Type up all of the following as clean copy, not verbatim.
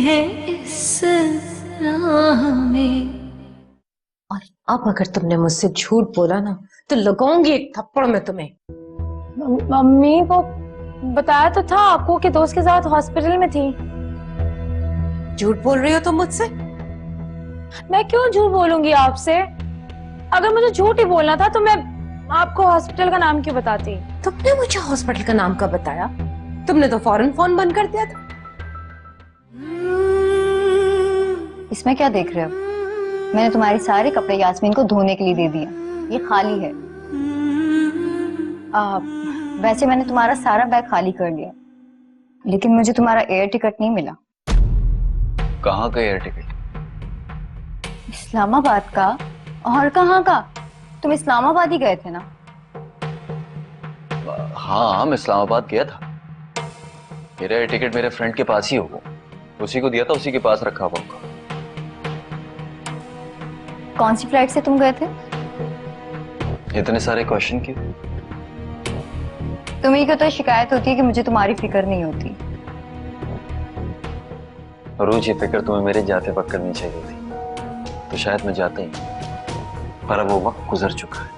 है इस राह में। और अब अगर तुमने मुझसे झूठ बोला ना तो लगाऊंगी एक थप्पड़ में तुम्हें। मम्मी को बताया तो था आपको कि दोस्त के साथ हॉस्पिटल में थी। झूठ बोल रही हो तुम मुझसे? मैं क्यों झूठ बोलूंगी आपसे? अगर मुझे झूठ ही बोलना था तो मैं आपको हॉस्पिटल का नाम क्यों बताती? तुमने मुझे हॉस्पिटल का नाम कब बताया? तुमने तो फौरन फोन बंद कर दिया था। इसमें क्या देख रहे हो? मैंने तुम्हारे सारे कपड़े यास्मीन को धोने के लिए दे दिए, ये खाली है। वैसे मैंने तुम्हारा सारा बैग खाली कर लिया, लेकिन मुझे तुम्हारा एयर टिकट नहीं मिला। कहाँ का एयर टिकट? इस्लामाबाद का। और कहाँ का? तुम इस्लामाबाद ही गए थे ना? हाँ, मैं इस्लामाबाद गया था। मेरा एयर टिकट मेरे फ्रेंड के पास ही होगा, उसी को दिया था, उसी के पास रखा हुआ होगा। कौन सी फ्लाइट से तुम गए थे? इतने सारे क्वेश्चन क्यों? तुम्ही को तो शिकायत होती है कि मुझे तुम्हारी फिक्र नहीं होती। रोज ये फिक्र तुम्हें मेरे जाते वक्त करनी चाहिए थी, तो शायद मैं जाता ही, पर अब वो वक्त गुजर चुका है।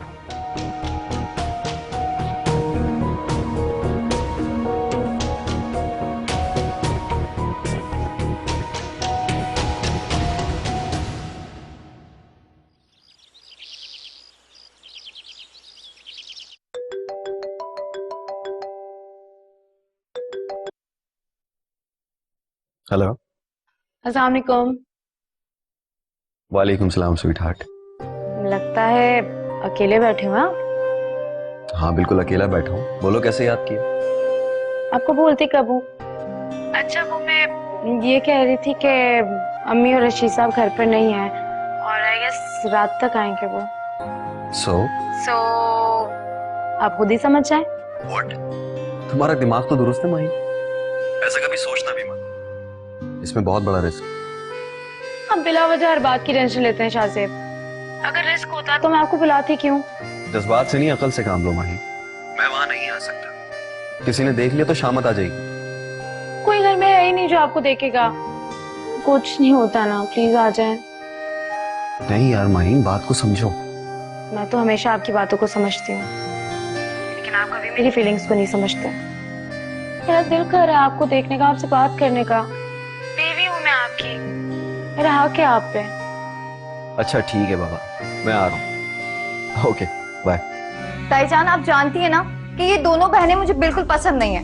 हेलो। अस्सलाम वालेकुम। वालेकुम सलाम स्वीट हार्ट। लगता है अकेले बैठे हो आप? हाँ बिल्कुल अकेला बैठा हूँ, बोलो कैसे याद किया? आपको बोलती कब हूँ? अच्छा वो मैं ये कह रही थी कि अम्मी और रशीद साहब घर पर नहीं है और आई गेस रात तक आएंगे वो। सो आप खुद ही समझ जाए। व्हाट? तुम्हारा दिमाग तो दुरुस्त है माही, ऐसा कभी सोचना भी मत, इसमें बहुत बड़ा रिस्क। आप बिला वजह हर बात की टेंशन लेते हैं शाहजेब। अगर रिस्क होता तो मैं आपको बुलाती क्यों? जज्बात से नहीं अकल से काम लो माही, मैं वहां नहीं आ सकता, किसी ने देख लिया तो शामत आ जाएगी। कोई घर में है ही नहीं जो आपको देखेगा। कुछ नहीं होता ना, प्लीज आ जाए। नहीं यार माही, बात को समझो। मैं तो हमेशा आपकी बातों को समझती हूँ, लेकिन आप कभी मेरी फीलिंग्स को नहीं समझते। मेरा दिल कर रहा है आपको देखने का, आपसे बात करने का। बीवी हूँ मैं आपकी, मेरा हक है आप पे। अच्छा ठीक है बाबा, मैं आ रहा हूँ। Okay bye. ताईजान आप जानती है ना कि ये दोनों बहनें मुझे बिल्कुल पसंद नहीं है।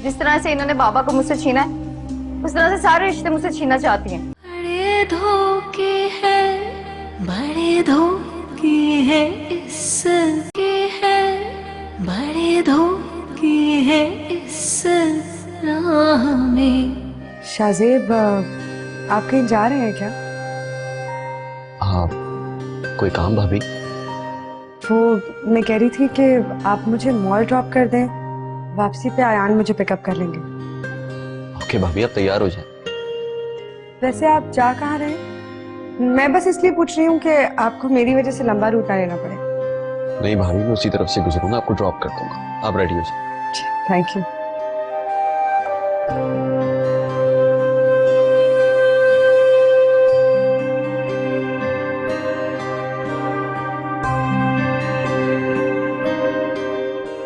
जिस तरह से इन्होंने बाबा को मुझसे छीना है, उस तरह से सारे रिश्ते मुझसे छीनना चाहती हैं। बड़े धोखे हैं, बड़े धोखे हैं इस के हैं, बड़े धोखे हैं इस राह में। शाहजेब आप कहीं जा रहे हैं क्या? हाँ कोई काम भाभी? वो मैं कह रही थी कि आप मुझे मॉल ड्रॉप कर दें, वापसी पे आयान मुझे पिकअप कर लेंगे। ओके भाभी, आप तैयार हो जाए। वैसे आप जा कहाँ रहे हैं? मैं बस इसलिए पूछ रही हूँ कि आपको मेरी वजह से लंबा रूट ना लेना पड़े। नहीं भाभी, मैं उसी तरफ से गुजरूंगा, आपको ड्रॉप कर दूंगा, आप रेडी हो जाए। Thank you.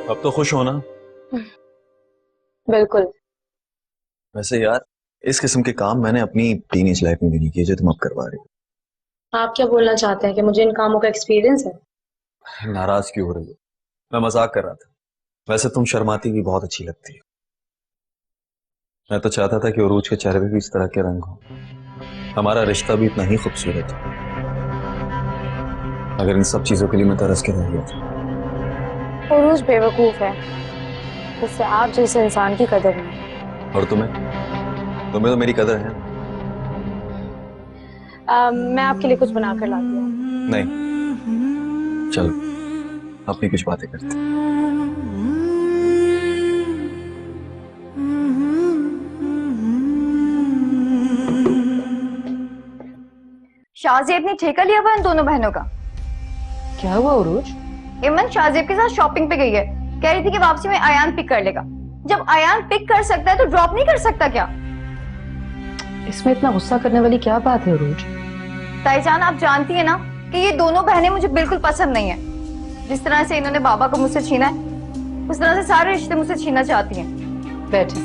अब तो खुश हो ना? बिल्कुल। वैसे यार, इस किस्म के काम मैंने अपनी टीनेज लाइफ में भी नहीं किए जो तुम अब करवा रहे हो। आप क्या बोलना चाहते हैं कि मुझे इन कामों का एक्सपीरियंस है? नाराज क्यों हो रही हो? मैं मजाक कर रहा था। वैसे तुम शर्माती भी बहुत अच्छी लगती है। मैं तो चाहता था कि उरूज के चेहरे पे भी इस तरह के रंग हो, हमारा रिश्ता भी इतना ही खूबसूरत हो। अगर इन सब चीजों के लिए मैं तरस के रह गया था। उरूज बेवकूफ है, उससे आप जैसे इंसान की कदर नहीं। और तुम्हें तो मेरी कदर है। मैं आपके लिए कुछ बना कर लाती हूँ। नहीं, चलो अपनी कुछ बातें करते हैं। शाहजेब ने ठेका लिया हुआ इन दोनों बहनों का। क्या हुआ उरूज? इमन शाहजेब के साथ शॉपिंग पे गई है, कह रही थी कि वापसी में आयान पिक कर लेगा। जब आयान पिक कर सकता है तो ड्रॉप नहीं कर सकता क्या? इसमें इतना गुस्सा करने वाली क्या बात है अरूज? ताईजान, आप जानती है ना कि ये दोनों बहनें मुझे बिल्कुल पसंद नहीं है। जिस तरह से इन्होंने बाबा को मुझसे छीना है, उस तरह से सारे रिश्ते मुझसे छीनना चाहती हैं। बैठे।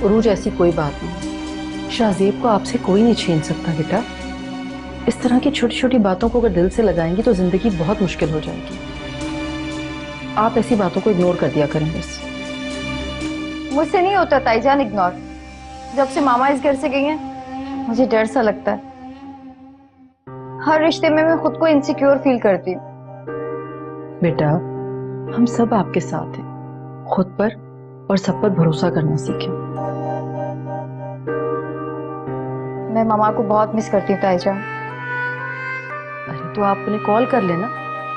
अरूज, ऐसी कोई बात नहीं। शाहजेब को आपसे कोई नहीं छीन सकता बेटा। इस तरह की छोटी छोटी बातों को अगर दिल से लगाएंगी तो जिंदगी बहुत मुश्किल हो जाएगी। आप ऐसी बातों को इग्नोर कर दिया करें बस। मुझसे नहीं होता ताईजान इग्नोर। जब से मामा इस घर से गई हैं, मुझे डर सा लगता है। हर रिश्ते में मैं खुद को इनसिक्योर फील करती हूँ। बेटा, हम सब आपके साथ हैं। खुद पर और सब पर भरोसा करना सीखें। मैं मामा को बहुत मिस करती हूँ ताईजान। अरे तो आप उन्हें कॉल कर लेना,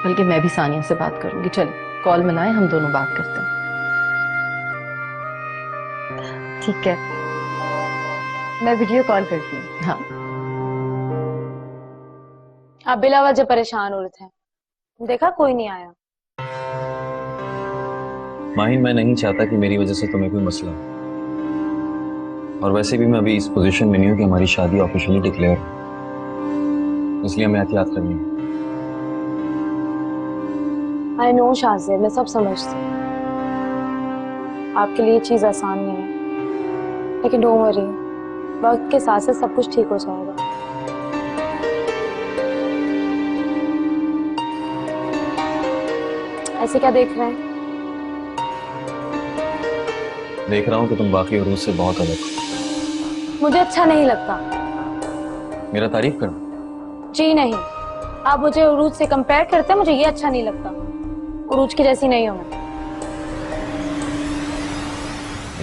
बल्कि मैं भी सानिया से बात करूंगी। चलिए कॉल मिलाएं, हम दोनों बात करते हैं। ठीक है, मैं वीडियो कॉल करती हूँ। हाँ। आप बिला वजह परेशान हो रहे थे, देखा कोई नहीं आया। माहिन, मैं नहीं चाहता कि मेरी वजह से तुम्हें कोई मसला हो। और वैसे भी मैं अभी इस पोजीशन में नहीं हूं कि हमारी शादी ऑफिशियली डिक्लेयर हो, इसलिए हमें एहतियात करनी है। आई नो शाहजेब, मैं सब समझती हूँ। आपके लिए ये चीज आसान नहीं है, लेकिन डोंट वरी, वक्त के साथ साथ सब कुछ ठीक हो जाएगा। ऐसे क्या देख रहे हैं? देख रहा हूं कि तुम बाकी औरों से बहुत अलग हो। मुझे अच्छा नहीं लगता। मेरा तारीफ करना? जी नहीं, आप मुझे उरूज से कंपेयर करते हैं, मुझे ये अच्छा नहीं लगता। उरूज की जैसी नहीं हूं मैं।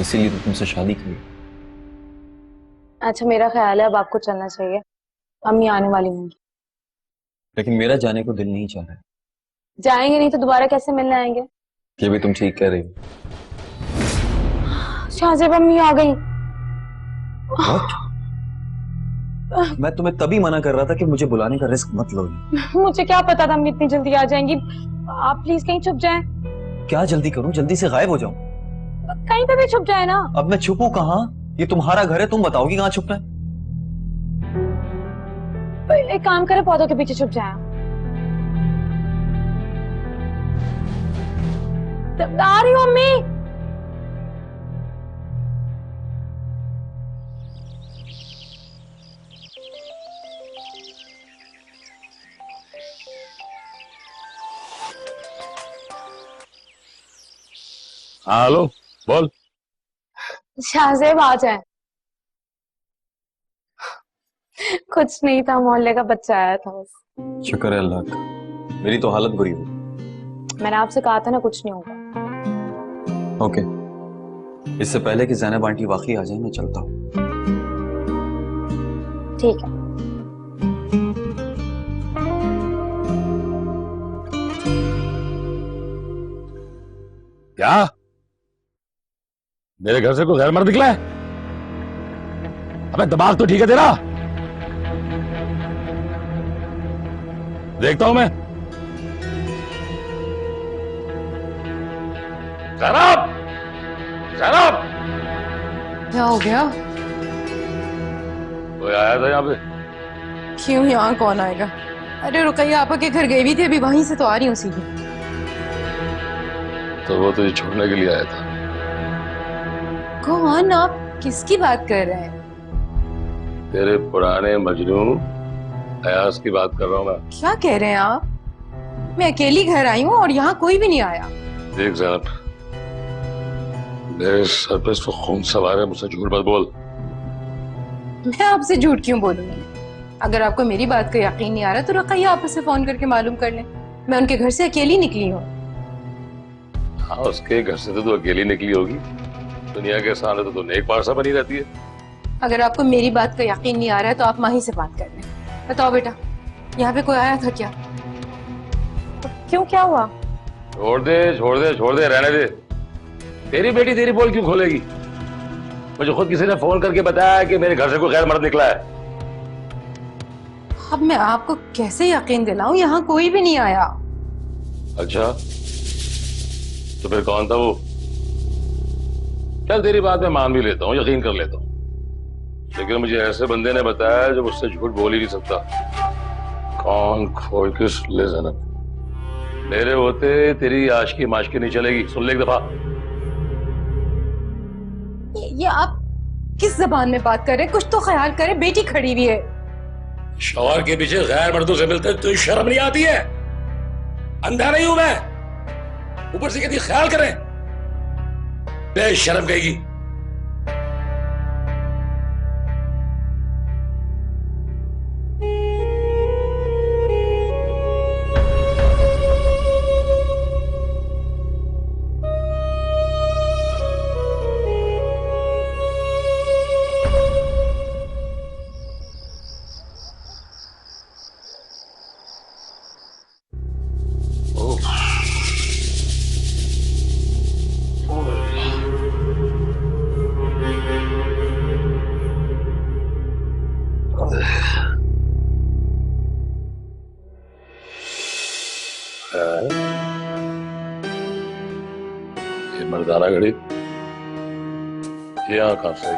इसीलिए तो तुमसे शादी की। अच्छा, मेरा ख्याल है अब आपको चलना चाहिए। अम्मी आने वाली होंगी। लेकिन मेरा जाने को दिल नहीं चाह रहा है। जाएंगे नहीं तो दोबारा कैसे मिलने आएंगे? ये भी तुम ठीक कह रही हो। शाहजेब, अम्मी आ गई। What? मैं तुम्हें तभी मना कर रहा था कि मुझे बुलाने का रिस्क मत लो। मुझे क्या पता था अम्मी इतनी जल्दी आ जाएंगी। आप प्लीज कहीं छुप जाएं। क्या जल्दी करूं? जल्दी से गायब हो जाऊं? कहीं पे भी छुप जाए ना। अब मैं छुपूं कहां? ये तुम्हारा घर है, तुम बताओगी कहां छुपना है? एक काम करें, पौधों के पीछे छुप जाए। आ रही हूँ अम्मी। हाँ हेलो, बोल। शाहजेब आ जाए। कुछ नहीं था, मोहल्ले का बच्चा आया था बस। शुक्र है अल्लाह का, मेरी तो हालत बुरी हो। मैंने आपसे कहा था ना कुछ नहीं होगा। ओके, इससे पहले कि ज़ैनब आंटी वाकई आ जाए मैं चलता हूँ। ठीक है। क्या मेरे घर से कोई गैर मर्द निकला है? अबे दिमाग तो ठीक है तेरा? देखता हूं मैं। ज़ैनब, ज़ैनब, क्या हो गया? कोई आया था यहाँ पे? क्यों, यहाँ कौन आएगा? अरे रुकैया आपा के घर गई भी थी, अभी वहीं से तो आ रही हूँ सीधी। तो वो तुझे छोड़ने के लिए आया था? कौन? आप किसकी बात कर रहे हैं? तेरे पुराने मजनू अयाज की बात कर रहा हूँ मैं। क्या कह रहे हैं आप? मैं अकेली घर आई हूँ और यहाँ कोई भी नहीं आया। देख ज़ैनब, मेरे सर पे इस वक्त खून सवार है, मुझसे झूठ मत बोल। मैं आपसे झूठ क्यों बोलूंगी? अगर आपको मेरी बात का यकीन नहीं आ रहा तो रुकैया आपा से फोन करके मालूम कर लें। मैं उनके घर से अकेली निकली हूँ। हाँ, उसके घर से तो तू अकेली निकली होगी, दुनिया के सामने तो तू नेक पारसा बनी रहती है। अगर आपको मेरी बात का यकीन नहीं आ रहा है तो आप माही से बात कर लें। बताओ बेटा, यहाँ पे कोई आया था क्या? क्यों, क्या हुआ? छोड़ दे, छोड़ दे, छोड़ दे, रहने दे। तेरी बेटी तेरी पोल क्यों खोलेगी? मुझे खुद किसी ने फोन करके बताया कि मेरे घर से कोई गैर मर्द निकला है। अब मैं आपको कैसे यकीन दिलाऊं, यहाँ कोई भी नहीं आया। अच्छा, तो फिर कौन था वो? चल तेरी बात मैं मान भी लेता हूँ, यकीन कर लेता हूँ, लेकिन मुझे ऐसे बंदे ने बताया जो मुझसे झूठ बोल ही नहीं सकता। कौन, खोल, किस, ले ज़ैनब, मेरे होते तेरी आशिकी माशकी नहीं चलेगी। सुन ले एक दफा। ये आप किस जबान में बात कर रहे हैं? कुछ तो ख्याल करें, बेटी खड़ी हुई है। शौहर के पीछे गैर मर्दों से मिलते तुझे शर्म नहीं आती है? अंधा नहीं हूं मैं, ऊपर से कहती ख्याल करें, बेशर्म कहेगी। ये मर्दाना घड़ी यहाँ कहाँ से आई?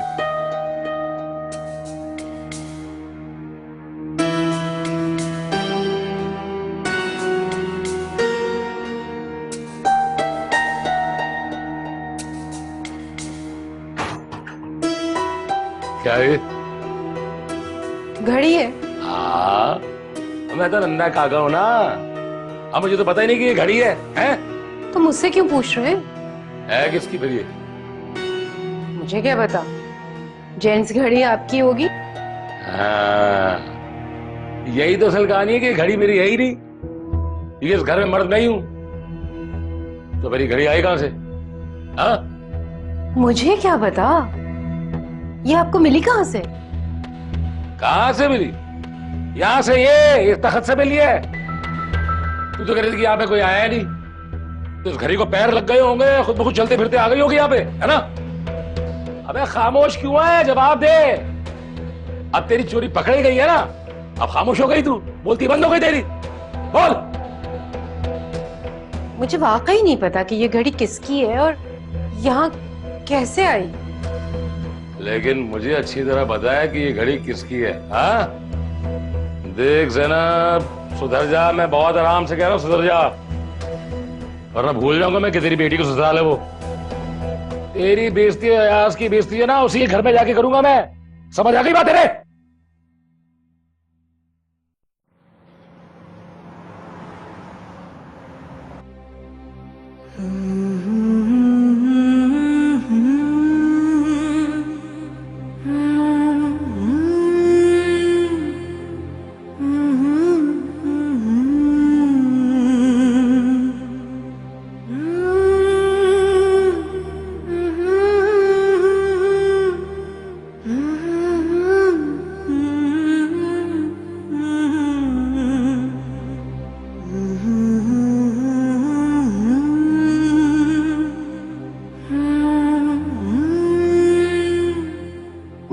क्या है? घड़ी है। हाँ, मैं तो नन्ना काका हूं ना, अब मुझे तो पता ही नहीं कि ये घड़ी है, हैं? तो मुझसे क्यों पूछ रहे हैं? है किसकी फिर ये? मुझे क्या पता, जेंट्स घड़ी आपकी होगी। हाँ, यही तो असल कहानी है कि घड़ी मेरी है ही नहीं, क्योंकि इस घर में मर्द नहीं हूं, तो मेरी घड़ी आई कहां से? हाँ? मुझे क्या पता, ये आपको मिली कहां से? कहां से मिली? यहां से, ये इस तख्त से मिली है। तू तो कह रही थी कि यहाँ पे कोई आया नहीं, तो इस घड़ी को पैर लग गए होंगे, खुद ब खुद चलते फिरते आ गई होगी यहाँ पे, है ना? अबे खामोश क्यों है, जवाब दे। अब तेरी चोरी पकड़ी गई है ना, अब खामोश हो गई तू, बोलती बंद हो गई तेरी, बोल। मुझे वाकई नहीं पता कि ये घड़ी किसकी है और यहाँ कैसे आई। लेकिन मुझे अच्छी तरह पता है कि ये घड़ी किसकी है। हाँ, देख ज़ैनब, सुधर जा, मैं बहुत आराम से कह रहा हूँ, सुधर जा, वरना भूल जाऊंगा मैं कि तेरी बेटी को ससुराल है वो। तेरी बेइज्जती अयाज की बेइज्जती है ना, उसी घर में जाके करूंगा मैं। समझ आ गई बात तेरे?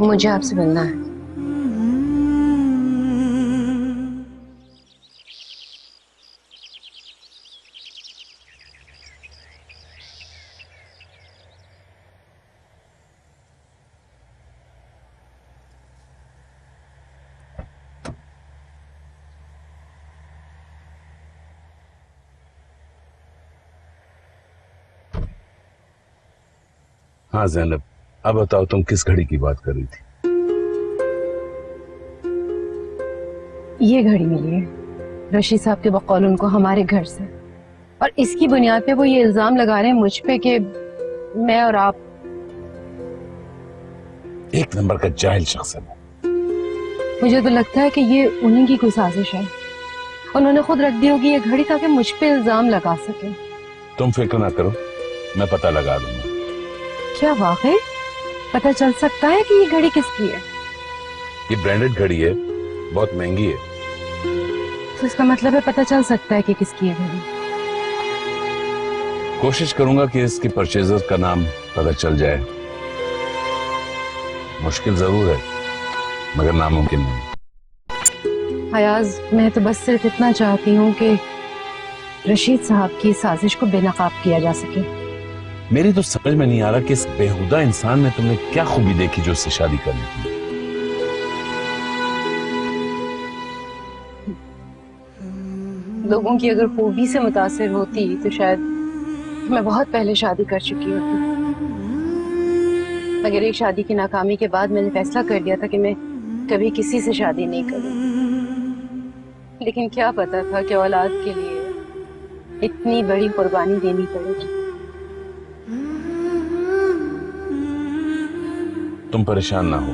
मुझे आपसे मिलना है। हाँ ज़ैनब, अब बताओ तुम किस घड़ी की बात कर रही थी? ये घड़ी मिली है रशीद साहब के बकौल उनको हमारे घर से, और इसकी बुनियाद पे वो ये इल्जाम लगा रहे हैं मुझ पे कि मैं और आप एक नंबर का जाहिल शख्स है। मुझे तो लगता है कि ये उन्हीं की कोई साजिश है। उन्होंने खुद रख दी होगी ये घड़ी ताकि मुझ पे इल्जाम लगा सके। तुम फिक्र ना करो, मैं पता लगा लूंगा। क्या वाकई पता चल सकता है कि ये घड़ी किसकी है? ये ब्रांडेड घड़ी है, बहुत महंगी है। तो इसका मतलब है पता चल सकता है कि किसकी है घड़ी। कोशिश करूंगा कि इसके परचेजर का नाम पता चल जाए। मुश्किल जरूर है, मगर नामुमकिन नहीं। अयाज, मैं तो बस सिर्फ इतना चाहती हूँ कि रशीद साहब की साजिश को बेनकाब किया जा सके। मेरी तो समझ में नहीं आ रहा कि इस बेहुदा इंसान में तुमने क्या खूबी देखी जो उससे शादी करनी थी। लोगों की अगर खूबी से मुतासिर होती तो शायद मैं बहुत पहले शादी कर चुकी होती। मगर एक शादी की नाकामी के बाद मैंने फैसला कर लिया था कि मैं कभी किसी से शादी नहीं करूंगी। लेकिन क्या पता था कि औलाद के लिए इतनी बड़ी कुर्बानी देनी पड़ेगी। तुम परेशान ना हो,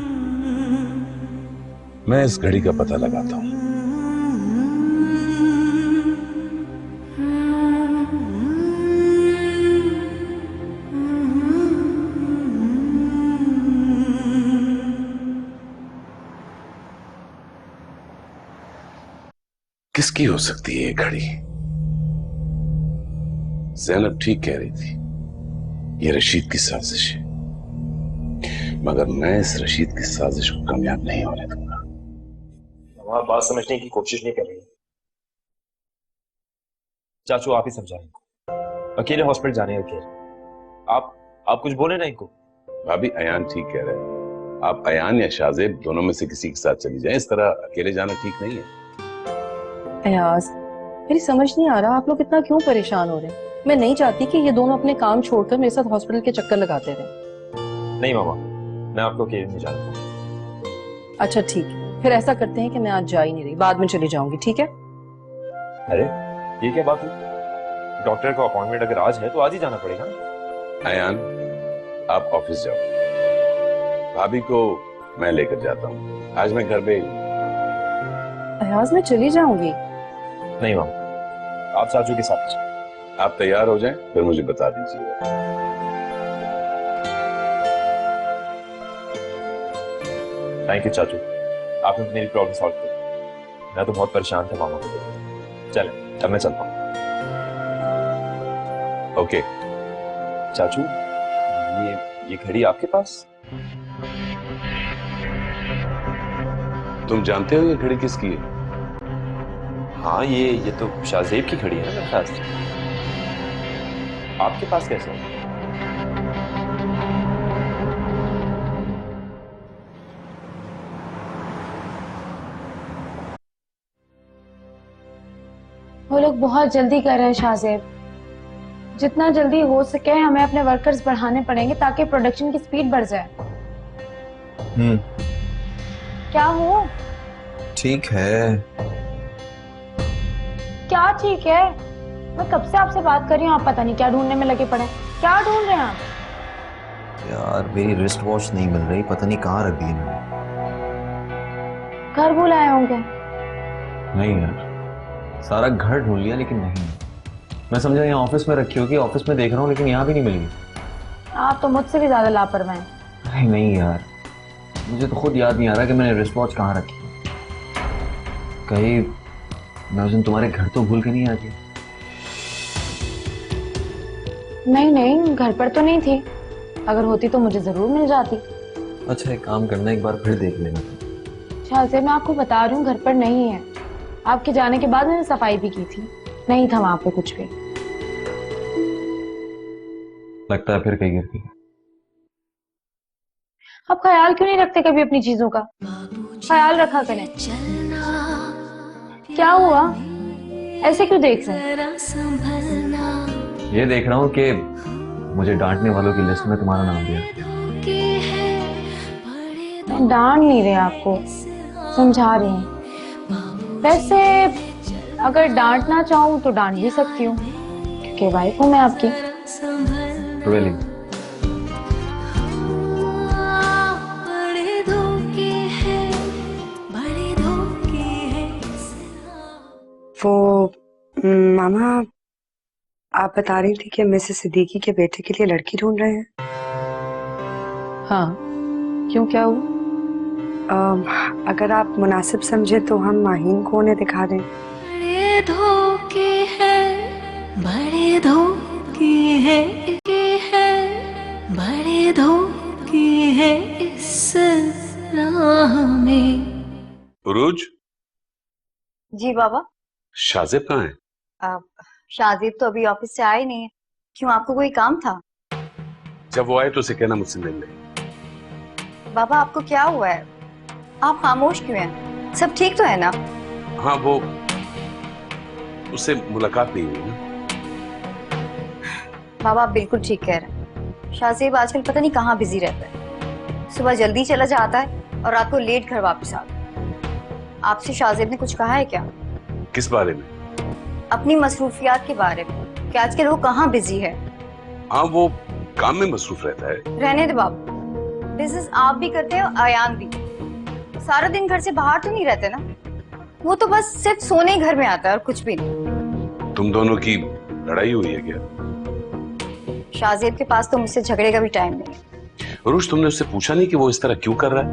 मैं इस घड़ी का पता लगाता हूं। किसकी हो सकती है ये घड़ी? ज़ैनब ठीक कह रही थी, ये रशीद की साजिश है, मगर मैं इस रशीद की साजिश को कामयाब नहीं होने दूंगा। आप बात समझने की कोशिश नहीं कर रही। चाचू आप ही समझाएं। अकेले हॉस्पिटल जाने का क्या? आप कुछ बोले ना इनको। भाभी अयान ठीक कह रहे हैं, आप अयान या शाहजेब दोनों में से किसी के साथ चली जाएं, इस तरह अकेले जाना ठीक नहीं है। अयाज, मेरी समझ नहीं आ रहा आप लोग इतना क्यों परेशान हो रहे हैं। मैं नहीं चाहती कि ये दोनों अपने काम छोड़कर मेरे साथ हॉस्पिटल के चक्कर लगाते रहे। नहीं मामा, मैं आपको अकेले नहीं जाना चाहता। अच्छा ठीक है, फिर ऐसा करते हैं कि मैं आज जा ही नहीं रही, बाद में चली जाऊंगी, ठीक है? अरे ये क्या बात हुई? डॉक्टर का अपॉइंटमेंट अगर आज है तो आज ही जाना पड़ेगा ना। अयान आप ऑफिस जाओ, भाभी को मैं लेकर जाता हूँ, आज मैं घर पे। अयाज मैं चली जाऊंगी। नहीं मामा, आप चाचू के साथ चलिए। आप तैयार हो जाएं फिर मुझे बता दीजिए। थैंक यू चाचू, आपने मेरी प्रॉब्लम सॉल्व कर। मैं तो बहुत परेशान था मामा को लेकर। चले अब मैं चलता हूँ। ओके चाचू ये घड़ी आपके पास? तुम जानते हो ये घड़ी किसकी है? हाँ ये तो शाहजेब की घड़ी है ना मेरे ख्याल से। आपके पास कैसे है? वो लोग बहुत जल्दी कर रहे हैं शाहजेब। जितना जल्दी हो सके हमें अपने वर्कर्स बढ़ाने पड़ेंगे ताकि प्रोडक्शन की स्पीड बढ़ जाए। क्या हो? ठीक है। क्या ठीक है? मैं कब से आपसे बात कर रही हूँ, आप पता नहीं क्या ढूंढने में लगे पड़े। क्या ढूंढ रहे हैं आप? यार मेरी रिस्ट वॉच नहीं मिल रही, पता नहीं कहाँ रख दी मैंने। घर बुलाए होंगे। नहीं यार, सारा घर ढूंढ लिया लेकिन नहीं। मैं समझा यहाँ ऑफिस में रखी होगी, ऑफिस में देख रहा हूँ लेकिन यहाँ भी नहीं मिली। आप तो मुझसे भी ज्यादा लापरवाह हैं। अरे नहीं यार, मुझे तो खुद याद नहीं आ रहा कि मैंने रिस्ट वॉच कहाँ रखी। कहीं मैं उस दिन तुम्हारे घर तो भूल के नहीं आ गई? नहीं नहीं, घर पर तो नहीं थी। अगर होती तो मुझे जरूर मिल जाती। अच्छा एक काम करना, एक बार फिर देख लेना। शाहजेब मैं आपको बता रही हूँ घर पर नहीं है। आपके जाने के बाद मैंने सफाई भी की थी, नहीं था वहां पे कुछ भी। लगता है फिर कहीं गिर गई। आप ख्याल क्यों नहीं रखते कभी अपनी चीजों का? ख्याल रखा करें। क्या हुआ, ऐसे क्यों देख रहे हैं? ये देख रहा हूँ कि मुझे डांटने वालों की लिस्ट में तुम्हारा नाम दिया। मैं डांट नहीं रहे आपको, समझा रही हूँ। वैसे अगर डांटना चाहूँ तो डांट भी सकती हूँ क्योंकि वाइफ हूँ मैं आपकी। Really? वो मामा, आप बता रही थी कि मिसेस सिद्दीकी के बेटे के लिए लड़की ढूंढ रहे हैं। हाँ क्यों, क्या हुआ? अगर आप मुनासिब समझे तो हम माहीन को उन्हें दिखा दें। बड़े धोखे हैं, बड़े धोखे हैं, बड़े धोखे हैं इस राह में। उरूज, जी बाबा। शाहजेब कहाँ है? शाहजीब तो अभी ऑफिस से आए नहीं है। क्यों, आपको कोई काम था? जब वो आए तो उसे कहना मुझसे मिल ले। बाबा आपको क्या हुआ है? आप खामोश क्यों हैं? सब ठीक तो है ना? हाँ, वो उससे मुलाकात नहीं हुई ना। बाबा आप बिल्कुल ठीक कह रहे हैं। शाहजेब आजकल पता नहीं कहाँ बिजी रहता है। सुबह जल्दी चला जाता है और रात को लेट घर वापस आता है। आपसे शाहजेब ने कुछ कहा है क्या? किस बारे में? अपनी मसरूफियात के बारे में कि आजकल वो कहाँ बिजी है। हाँ, वो काम में मसरूफ रहता है। रहने दे बाबू, बिजनेस आप भी करते हैं और अयान भी। सारा दिन घर से बाहर तो नहीं रहते ना। वो तो बस सिर्फ सोने ही घर में आता है और कुछ भी नहीं। तुम दोनों की लड़ाई हुई है क्या? शाहजेब के पास तो मुझसे झगड़े का भी टाइम नहीं है। अरूज, तुमने उससे पूछा नहीं कि वो इस तरह क्यों कर रहा है?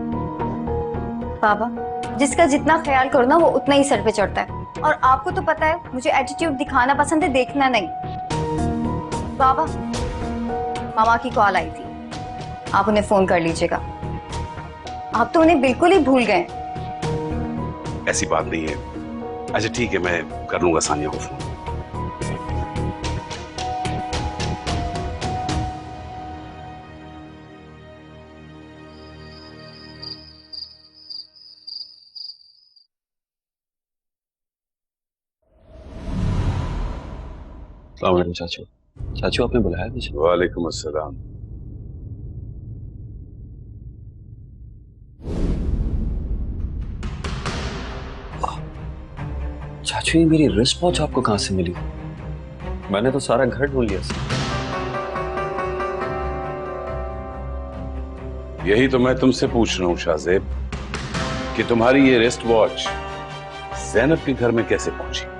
बाबा, जिसका जितना ख्याल करो ना वो उतना ही सर पे चढ़ता है। और आपको तो पता है मुझे एटीट्यूड दिखाना पसंद है, देखना नहीं। बाबा, मामा की कॉल आई थी, आप उन्हें फोन कर लीजिएगा। आप तो उन्हें बिल्कुल ही भूल गए। ऐसी बात नहीं है। अच्छा ठीक है, मैं कर लूंगा सानिया को फोन। अस्सलाम वालेकुम चाचू। चाचू आपने बुलाया मुझे? वालेकुम अस्सलाम। चाचू, ये मेरी रिस्ट वॉच आपको कहां से मिली? मैंने तो सारा घर ढूंढ लिया। यही तो मैं तुमसे पूछ रहा हूँ शाहजेब कि तुम्हारी ये रिस्ट वॉच ज़ैनब के घर में कैसे पहुंची?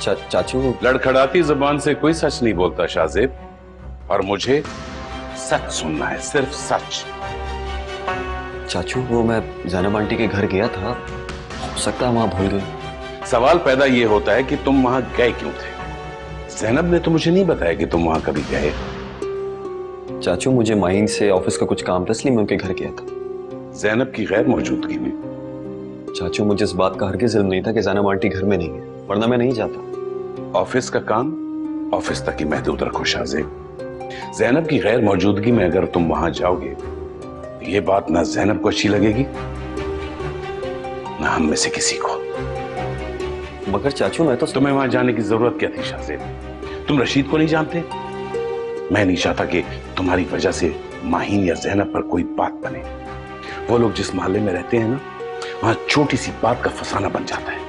चाचू, लड़खड़ाती जुबान से कोई सच नहीं बोलता शाहजेब, और मुझे सच सुनना है, सिर्फ सच। चाचू, वो मैं ज़ैनब आंटी के घर गया था, हो सकता है वहां भूल गए। सवाल पैदा ये होता है कि तुम वहां गए क्यों थे? ज़ैनब ने तो मुझे नहीं बताया कि तुम वहां कभी गए। चाचू, मुझे माइन से ऑफिस का कुछ काम था, इसलिए मैं उनके घर गया था। ज़ैनब की गैर मौजूदगी में? चाचू, मुझे इस बात का हरगिज़ इल्म नहीं था कि ज़ैनब आंटी घर में नहीं है, वरना मैं नहीं जाता। ऑफिस का काम ऑफिस तक ही महदूद रखो शाहजेब। ज़ैनब की गैर मौजूदगी में अगर तुम वहां जाओगे, ये बात ना ज़ैनब को अच्छी लगेगी ना हम में से किसी को। मगर चाचू, मैं तो तुम्हें वहां जाने की जरूरत क्या थी शाहजेब? तुम रशीद को नहीं जानते? मैं नहीं चाहता कि तुम्हारी वजह से माहीन या ज़ैनब पर कोई बात बने। वो लोग जिस मोहल्ले में रहते हैं ना, वहां छोटी सी बात का फसाना बन जाता है।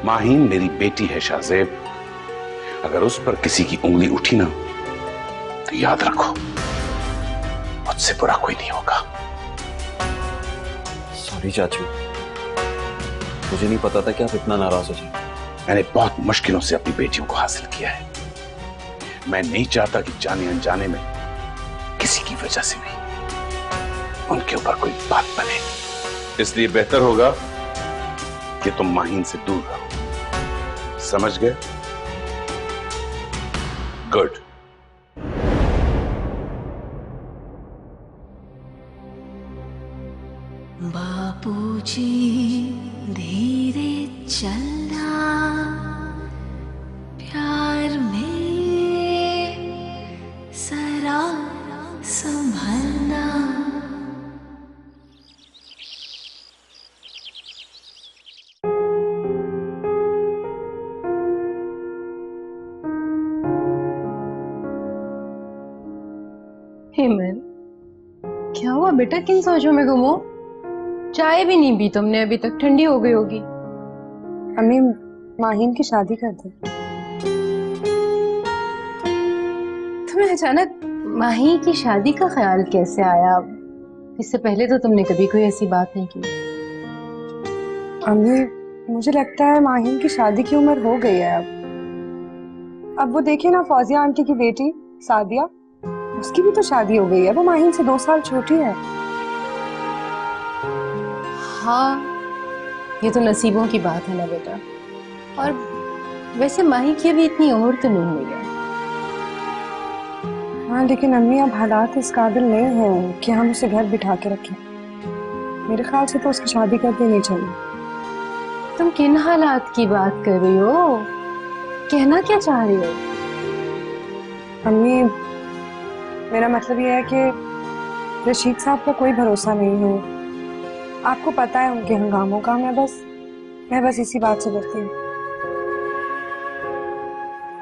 माहीन मेरी बेटी है शाहजेब, अगर उस पर किसी की उंगली उठी ना तो याद रखो मुझसे बुरा कोई नहीं होगा। सॉरी चाचू, मुझे नहीं पता था कि आप इतना नाराज हो जाए। मैंने बहुत मुश्किलों से अपनी बेटियों को हासिल किया है। मैं नहीं चाहता कि जाने अनजाने में किसी की वजह से भी उनके ऊपर कोई बात बने। इसलिए बेहतर होगा कि तुम माहीन से दूर रहो। समझ गए? गुड। बापूजी धीरे चलना, प्यार में जरा संभलना। हेमल, क्या हुआ बेटा? किन सोचों में गुम हो? चाय भी नहीं पी तुमने अभी तक, ठंडी हो गई होगी। अम्मी, माहीन की शादी कर दे। तुम्हें अचानक माही की शादी का ख्याल कैसे आया? इससे पहले तो तुमने कभी कोई ऐसी बात नहीं की। अम्मी, मुझे लगता है माहीन की शादी की उम्र हो गई है अब वो देखिए ना, फौजिया आंटी की बेटी सादिया, उसकी भी तो शादी हो गई है। वो माहीन से 2 साल छोटी है। हाँ, ये तो नसीबों की बात है ना बेटा। और वैसे माही की अभी इतनी उम्र तो नहीं हुई है। हाँ, लेकिन अम्मी अब हालात इस काबिल नहीं हैं कि हम उसे घर बिठा के रखें। मेरे ख्याल से तो उसकी शादी कर देनी चाहिए। तुम किन हालात की बात कर रही हो? कहना क्या चाह रही हो? अम्मी, मेरा मतलब ये है कि रशीद साहब का कोई भरोसा नहीं है। आपको पता है उनके हंगामों का। मैं बस इसी बात से डरती हूँ।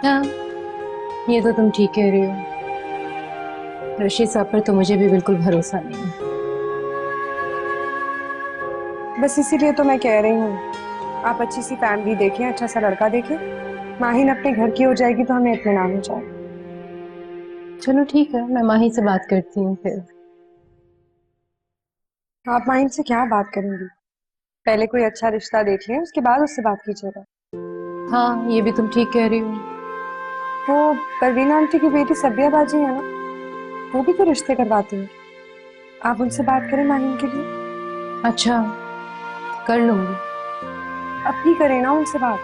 हाँ, ये तो तुम ठीक कह रही हो। रशीद साहब पर तो मुझे भी बिल्कुल भरोसा नहीं है। बस इसीलिए तो मैं कह रही हूँ, आप अच्छी सी फैमिली देखें, अच्छा सा लड़का देखें। माहिन अपने घर की हो जाएगी तो हमें इत्मीनान हो जाएगा। चलो ठीक है, मैं माही से बात करती हूँ फिर। आप माहिन से क्या बात करेंगी? पहले कोई अच्छा रिश्ता देख लें, उसके बाद उससे बात कीजिएगा। हाँ, ये भी तुम ठीक कह रही हो। वो परवीन आंटी की बेटी सबिया बाजी है ना, वो भी तो रिश्ते करवाती है। आप उनसे बात करें माहिन के लिए। अच्छा, कर लूंगी। अब भी करें ना उनसे बात।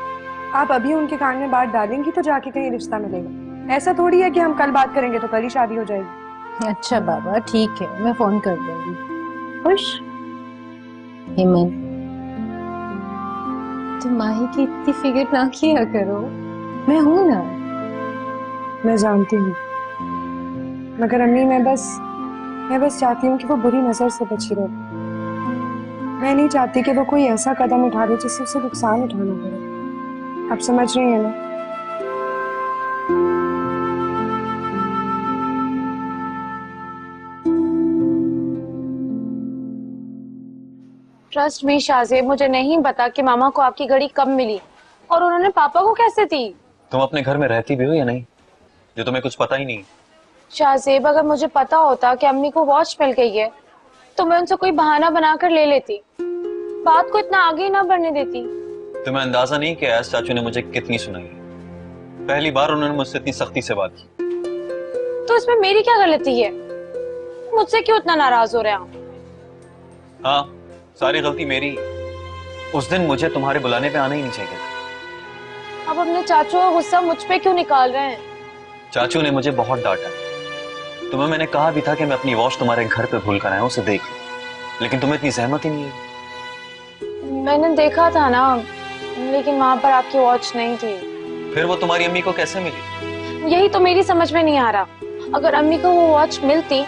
आप अभी उनके कान में बात डालेंगी तो जाके कहीं रिश्ता मिलेगा। ऐसा थोड़ी है कि हम कल बात करेंगे तो कल ही शादी हो जाएगी। अच्छा बाबा, ठीक है, मैं फोन कर दूंगी। खुश हेमंत, तुम माही की इतनी फिक्र ना किया करो, मैं हूं ना। मैं जानती हूँ, मगर अम्मी मैं बस चाहती हूँ कि वो बुरी नजर से बची रहे। मैं नहीं चाहती कि वो कोई ऐसा कदम उठा ले जिससे उसे नुकसान उठाना पड़े। आप समझ रही हैं ना? ट्रस्ट मी शाहजेब, मुझे नहीं पता कि मामा को आपकी घड़ी कब मिली और उन्होंने पापा को कैसे दी। तुम अपने घर में रहती भी हो या नहीं, ये तुम्हें कुछ पता ही नहीं। शाहजेब, अगर मुझे पता होता कि अम्मी को वॉच मिल गई है तो मैं उनसे कोई बहाना बनाकर ले लेती, बात को इतना आगे ही ना बढ़ने देती। तुम्हें अंदाजा नहीं कि ऐस चाचू ने मुझे कितनी सुनाई है। पहली बार उन्होंने मुझसे इतनी सख्ती से बात की। तो इसमें मेरी क्या गलती है? मुझसे क्यों इतना नाराज हो रहे हैं आप? हाँ, सारी गलती मेरी। उस दिन मुझे तुम्हारे बुलाने पे आना ही नहीं चाहिए। आप अपने चाचू का गुस्सा मुझ पे क्यों निकाल रहे हैं? चाचू ने मुझे बहुत डांटा। तुम्हें मैंने कहा भी था कि मैं अपनी वॉच तुम्हारे घर पे भूल कर आया हूं, उसे देख लो, लेकिन तुम्हें इतनी सहमत ही नहीं है। मैंने देखा था ना, लेकिन वहां पर आपकी वॉच नहीं थी। फिर वो तुम्हारी अम्मी को कैसे मिली? यही तो मेरी समझ में नहीं आ रहा। अगर अम्मी को वो वॉच मिलती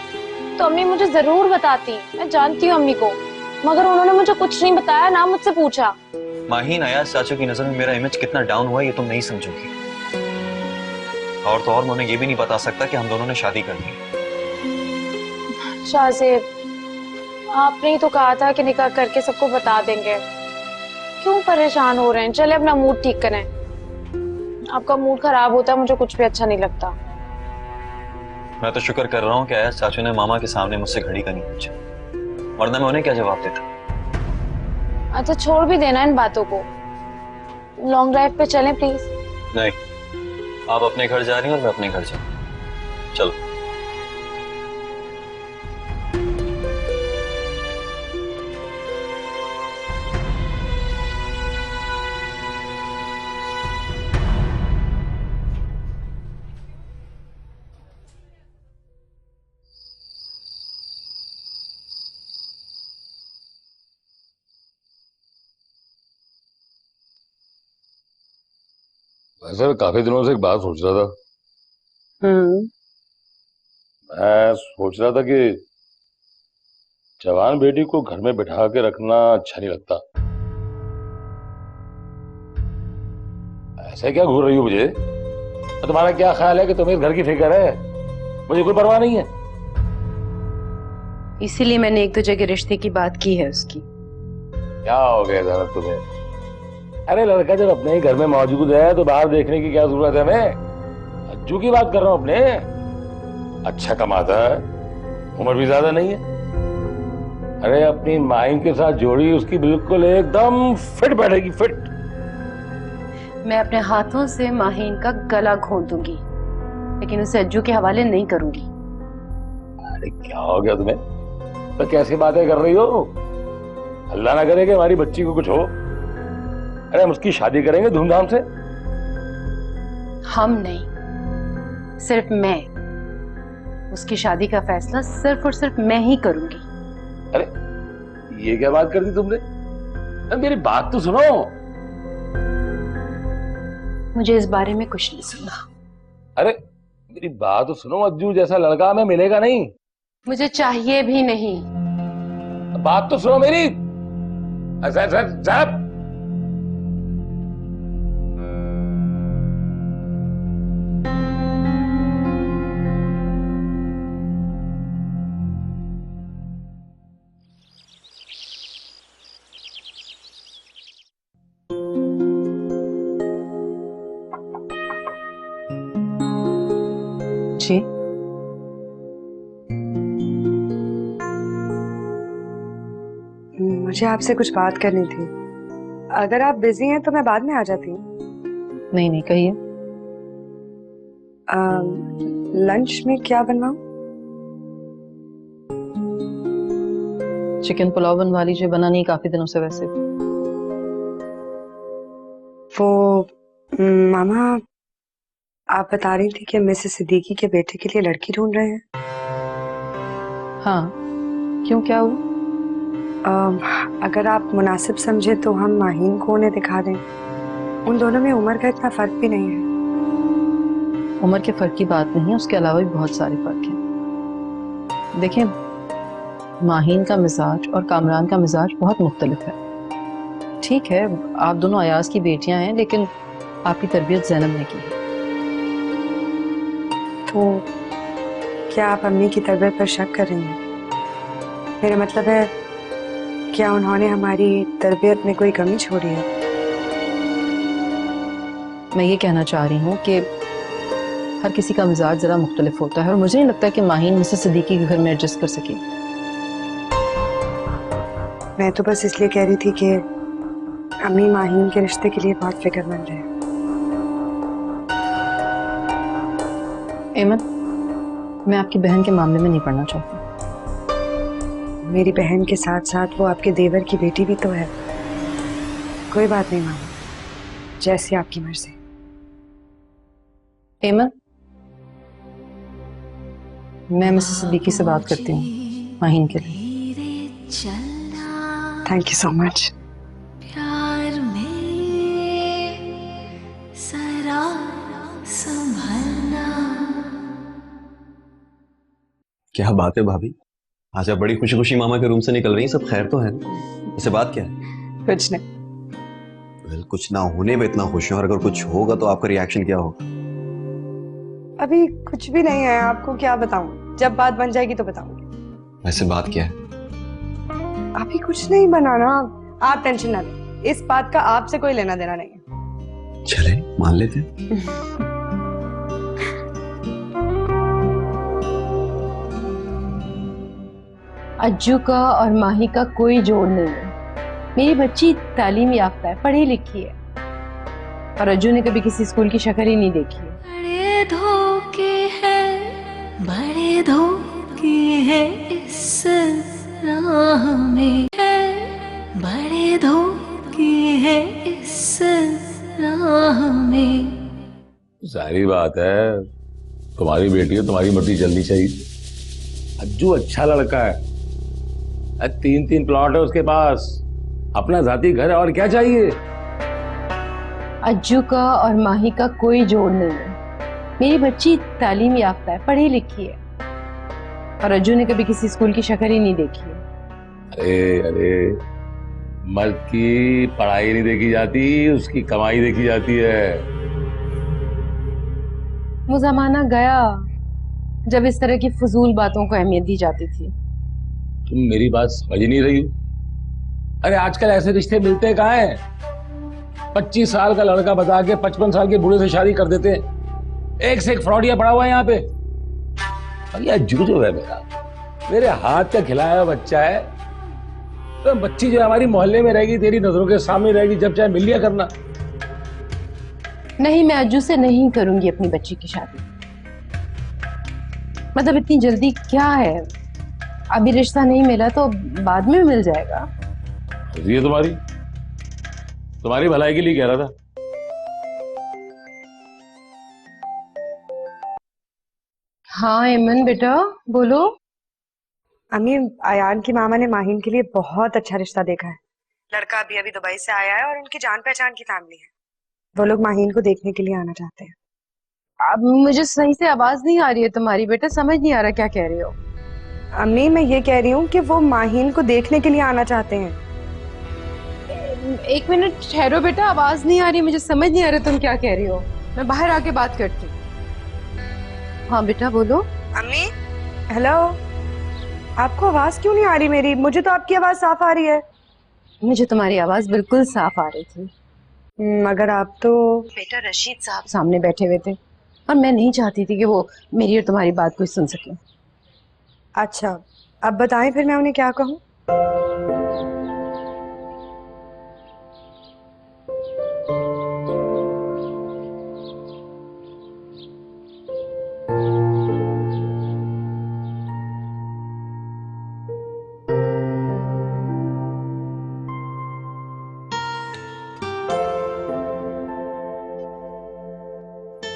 तो अम्मी मुझे जरूर बताती। मैं जानती हूँ अम्मी को, मगर उन्होंने मुझे कुछ नहीं बताया, ना मुझसे पूछा। माहीन, अयाज चाचू की नजर में मेरा इमेज कितना डाउन हुआ ये तुम नहीं समझोगी। और तो और मैं उन्हें ये भी नहीं बता सकता कि हम दोनों ने शादी कर ली। शाहजेब, आपने ही तो कहा था कि निकाह करके सबको बता देंगे। क्यों परेशान हो रहे हैं? चले अपना मूड ठीक करें। आपका मूड खराब होता है, मुझे कुछ भी अच्छा नहीं लगता। मैं तो शुक्र कर रहा हूँ कि अयाज चाचू ने मामा के सामने मुझसे घड़ी का नहीं पूछा, वरना मैं उन्हें क्या जवाब देता। अच्छा, छोड़ भी देना इन बातों को। लॉन्ग ड्राइव पे चलें प्लीज। नहीं, आप अपने घर जा रही हैं और मैं अपने घर जाऊँ। चलो। वैसे मैं काफी दिनों से एक बात सोच रहा था। मैं सोच रहा था कि जवान बेटी को घर में बिठा के रखना अच्छा नहीं लगता। ऐसे क्या घूर रही हो मुझे? तो तुम्हारा क्या ख्याल है कि तुम्हें इस घर की फिक्र है? मुझे कोई परवाह नहीं है। इसीलिए मैंने एक दो जगह रिश्ते की बात की है उसकी। क्या हो गया जरा तुम्हें? अरे लड़का जब अपने ही घर में मौजूद है तो बाहर देखने की क्या जरूरत है? मैं अज्जू की बात कर रहा हूं अपने। अच्छा कमाता है, उम्र भी ज्यादा नहीं है। अरे अपनी माइन के साथ जोड़ी उसकी बिल्कुल एकदम फिट बैठेगी, फिट। मैं अपने हाथों से माहीन का गला घोंट दूंगी, लेकिन उसे अज्जू के हवाले नहीं करूंगी। अरे क्या हो गया तुम्हें? तो कैसी बातें कर रही हो? अल्लाह ना करे कि हमारी बच्ची को कुछ हो। अरे हम उसकी शादी करेंगे धूमधाम से। हम नहीं, सिर्फ मैं। उसकी शादी का फैसला सिर्फ और सिर्फ मैं ही करूंगी। अरे ये क्या बात कर दी तुमने? अरे मेरी बात तो सुनो। मुझे इस बारे में कुछ नहीं सुनना। अरे मेरी बात तो सुनो, अज्जू जैसा लड़का हमें मिलेगा नहीं। मुझे चाहिए भी नहीं। बात तो सुनो मेरी। साहब जी मुझे आपसे कुछ बात करनी थी। अगर आप बिजी हैं तो मैं बाद में आ जाती हूँ। नहीं नहीं, कहिए। लंच में क्या बनवाऊं? चिकन पुलाव बनवा लीजिए, बना नहीं काफी दिनों से वैसे। वो मामा, आप बता रही थी कि मिसेस सिद्दीकी के बेटे के लिए लड़की ढूंढ रहे हैं। हाँ, क्यों, क्या हुआ? अगर आप मुनासिब समझे तो हम माहीन को उन्हें दिखा दें। उन दोनों में उम्र का इतना फर्क भी नहीं है। उम्र के फर्क की बात नहीं है, उसके अलावा भी बहुत सारे फर्क हैं। देखें, माहीन का मिजाज और कामरान का मिजाज बहुत मुख्तलिफ है। ठीक है, आप दोनों अयाज की बेटियां हैं, लेकिन आपकी तरबियत ज़ैनब ने की है। तो क्या आप अम्मी की तरबियत पर शक कर रही हैं? मेरा मतलब है, क्या उन्होंने हमारी तरबियत में कोई कमी छोड़ी है? मैं ये कहना चाह रही हूँ कि हर किसी का मिजाज ज़रा मुख्तलिफ होता है, और मुझे नहीं लगता कि माहीन मिसेस सिद्दीकी के घर में एडजस्ट कर सके। मैं तो बस इसलिए कह रही थी कि अम्मी माहीन के रिश्ते के लिए बहुत फिक्रमंद है। एमन, मैं आपकी बहन के मामले में नहीं पड़ना चाहती। मेरी बहन के साथ साथ वो आपके देवर की बेटी भी तो है। कोई बात नहीं मामा, जैसी आपकी मर्जी। एमन, मैं मिसेस सिद्दीकी से बात करती हूँ माहीन के लिए। Thank you so much. प्यार में सरा संभलना। क्या बात है भाभी, आज आप बड़ी खुशी खुशी मामा के रूम से निकल रही हैं। सब खैर तो है ना? वैसे बात क्या है? कुछ नहीं। वेल, कुछ ना होने में इतना खुश है, और अगर कुछ होगा तो आपका रिएक्शन क्या होगा? अभी कुछ भी नहीं है, आपको क्या बताऊं? जब बात बन जाएगी तो बताऊंगी। वैसे बात क्या है? अभी कुछ नहीं बनाना, आप टेंशन ना लें। इस बात का आपसे कोई लेना देना नहीं है। चले मान लेते हैं। अज्जू का और माही का कोई जोड़ नहीं है। मेरी बच्ची तालीम याफ्ता है, पढ़ी लिखी है, और अज्जू ने कभी किसी स्कूल की शक्ल ही नहीं देखी है। बड़े धोखे हैं, बड़े धोखे हैं इस राह में, बड़े धोखे हैं इस राह में। जाहिर बात है, तुम्हारी बेटी है, तुम्हारी मर्जी जल्दी चाहिए। अज्जू अच्छा लड़का है, 3 प्लॉट है उसके पास, अपना जाती घर है, और क्या चाहिए? अज्जू का और माही का कोई जोड़ नहीं है। मेरी बच्ची तालीम याफ्ता है, पढ़ी लिखी है, और अज्जू ने कभी किसी स्कूल की शक्ल ही नहीं देखी है। अरे अरे, मर्द की पढ़ाई नहीं देखी जाती, उसकी कमाई देखी जाती है। वो जमाना गया जब इस तरह की फजूल बातों को अहमियत दी जाती थी। तुम मेरी बात समझ नहीं रही हो। अरे आजकल ऐसे रिश्ते मिलते कहाँ हैं? 25 साल का लड़का बता के 55 साल के बूढ़े से शादी कर देते हैं। एक से एक फ्रॉडिया पड़ा हुआ है यहाँ पे। और यह जो है मेरे हाथ का खिलाया हुआ बच्चा है, तो बच्ची जो हमारी मोहल्ले में रहेगी, तेरी नजरों के सामने रहेगी, जब चाहे मिल लिया करना। नहीं, मैं अज्जू से नहीं करूंगी अपनी बच्ची की शादी। मतलब इतनी जल्दी क्या है? अभी रिश्ता नहीं मिला तो बाद में मिल जाएगा। ये तुम्हारी भलाई के लिए कह रहा था। हाँ एमन बेटा, बोलो। अम्मी, अयान की मामा ने माहीन के लिए बहुत अच्छा रिश्ता देखा है। लड़का अभी अभी दुबई से आया है और उनकी जान पहचान की फैमिली है। वो लोग माहीन को देखने के लिए आना चाहते हैं। अब मुझे सही से आवाज नहीं आ रही है तुम्हारी बेटा, समझ नहीं आ रहा क्या कह रही हो। अम्मी मैं ये कह रही हूँ कि वो माहीन को देखने के लिए आना चाहते हैं। एक मिनट ठहरो बेटा, आवाज नहीं आ रही, मुझे समझ नहीं आ रहा तुम क्या कह रही हो। मैं बाहर आके बात करती हूँ। हाँ बेटा बोलो। अम्मी हेलो, आपको आवाज क्यों नहीं आ रही मेरी? मुझे तो आपकी आवाज साफ आ रही है। मुझे तुम्हारी आवाज बिल्कुल साफ आ रही थी, मगर आप तो बेटा रशीद साहब सामने बैठे हुए थे और मैं नहीं चाहती थी कि वो मेरी और तुम्हारी बात कोई सुन सके। अच्छा अब बताएं फिर मैं उन्हें क्या कहूँ?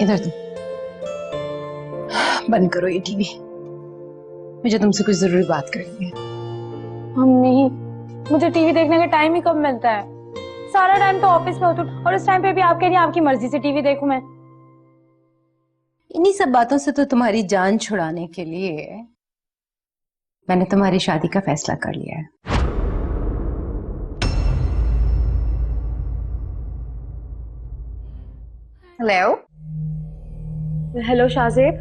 इधर तुम बंद करो ये टीवी, मुझे तुमसे कुछ जरूरी बात करनी है। मम्मी मुझे टीवी देखने का टाइम ही कब मिलता है? सारा टाइम तो ऑफिस में होता हूँ और उस टाइम पे भी आप कह रही हैं आपकी मर्जी से टीवी देखूं मैं। इन्हीं सब बातों से तो तुम्हारी जान छुड़ाने के लिए मैंने तुम्हारी शादी का फैसला कर लिया है। Hello hello Shahzeb.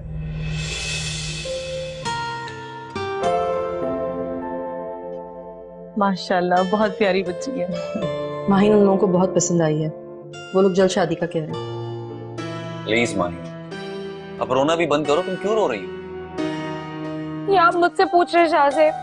माशाल्लाह बहुत प्यारी बच्ची है। माहीन उन लोगों को बहुत पसंद आई है, वो लोग जल्द शादी का कह रहे हैं। प्लीज माही अब रोना भी बंद करो। तुम क्यों रो रही हो? ये आप मुझसे पूछ रहे शाहजेब?